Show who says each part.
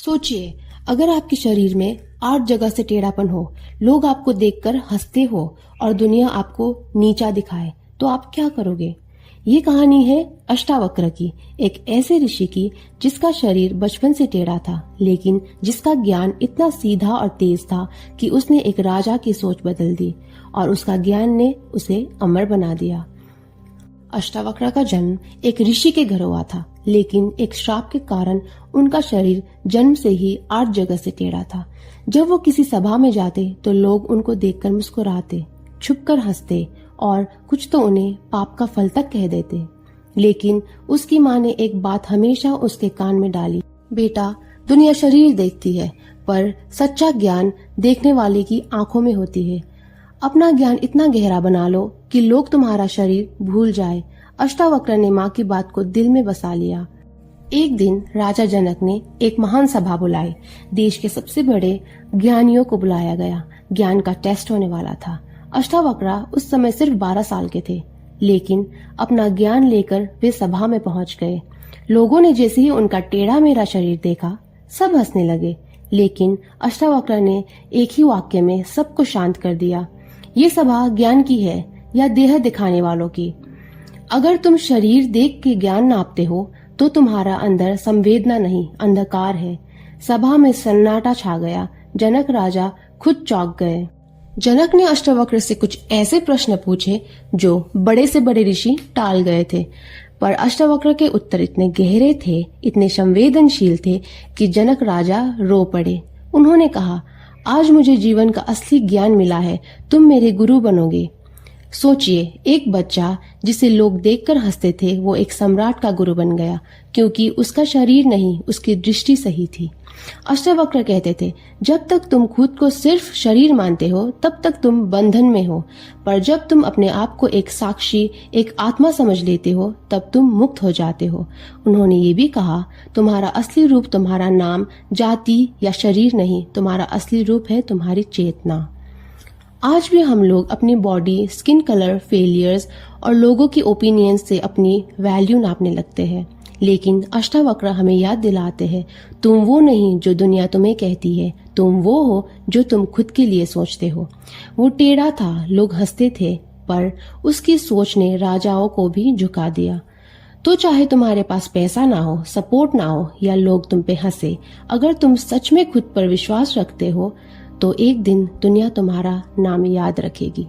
Speaker 1: सोचिए, अगर आपके शरीर में 8 जगह से टेढ़ापन हो, लोग आपको देखकर हंसते हो और दुनिया आपको नीचा दिखाए, तो आप क्या करोगे? ये कहानी है अष्टावक्र की, एक ऐसे ऋषि की जिसका शरीर बचपन से टेढ़ा था, लेकिन जिसका ज्ञान इतना सीधा और तेज था कि उसने एक राजा की सोच बदल दी और उसका ज्ञान ने उसे अमर बना दिया। अष्टावक्र का जन्म एक ऋषि के घर हुआ था, लेकिन एक श्राप के कारण उनका शरीर जन्म से ही 8 जगह से टेढ़ा था। जब वो किसी सभा में जाते तो लोग उनको देखकर मुस्कुराते, छुपकर हंसते और कुछ तो उन्हें पाप का फल तक कह देते। लेकिन उसकी माँ ने एक बात हमेशा उसके कान में डाली, बेटा, दुनिया शरीर देखती है, पर सच्चा ज्ञान देखने वाले की आंखों में होती है। अपना ज्ञान इतना गहरा बना लो कि लोग तुम्हारा शरीर भूल जाए। अष्टावक्र ने माँ की बात को दिल में बसा लिया। एक दिन राजा जनक ने एक महान सभा बुलाई। देश के सबसे बड़े ज्ञानियों को बुलाया गया। ज्ञान का टेस्ट होने वाला था। अष्टावक्र उस समय सिर्फ 12 साल के थे, लेकिन अपना ज्ञान लेकर वे सभा में पहुंच गए। लोगों ने जैसे ही उनका टेढ़ा मेढ़ा शरीर देखा, सब हंसने लगे, लेकिन अष्टावक्र ने एक ही वाक्य में सबको शांत कर दिया। ये सभा ज्ञान की है या देह दिखाने वालों की? अगर तुम शरीर देख के ज्ञान नापते हो तो तुम्हारा अंदर संवेदना नहीं, अंधकार है। सभा में सन्नाटा छा गया। जनक राजा खुद चौंक गए। जनक ने अष्टावक्र से कुछ ऐसे प्रश्न पूछे जो बड़े से बड़े ऋषि टाल गए थे, पर अष्टावक्र के उत्तर इतने गहरे थे, इतने संवेदनशील थे कि जनक राजा रो पड़े। उन्होंने कहा, आज मुझे जीवन का असली ज्ञान मिला है, तुम मेरे गुरु बनोगे। सोचिए, एक बच्चा जिसे लोग देखकर हंसते थे, वो एक सम्राट का गुरु बन गया, क्योंकि उसका शरीर नहीं, उसकी दृष्टि सही थी। अष्टावक्र कहते थे, जब तक तुम खुद को सिर्फ शरीर मानते हो, तब तक तुम बंधन में हो, पर जब तुम अपने आप को एक साक्षी, एक आत्मा समझ लेते हो, तब तुम मुक्त हो जाते हो। उन्होंने ये भी कहा, तुम्हारा असली रूप तुम्हारा नाम, जाति या शरीर नहीं, तुम्हारा असली रूप है तुम्हारी चेतना। आज भी हम लोग अपनी बॉडी, स्किन कलर, फेलियर्स और लोगों की ओपिनियन से अपनी वैल्यू नापने लगते हैं, लेकिन अष्टावक्र हमें याद दिलाते हैं, तुम वो नहीं जो दुनिया तुम्हें कहती है, तुम वो हो जो तुम खुद के लिए सोचते हो। वो टेढ़ा था, लोग हंसते थे, पर उसकी सोच ने राजाओं को भी झुका दिया। तो चाहे तुम्हारे पास पैसा ना हो, सपोर्ट ना हो या लोग तुम पे हंसे, अगर तुम सच में खुद पर विश्वास रखते हो तो एक दिन दुनिया तुम्हारा नाम याद रखेगी।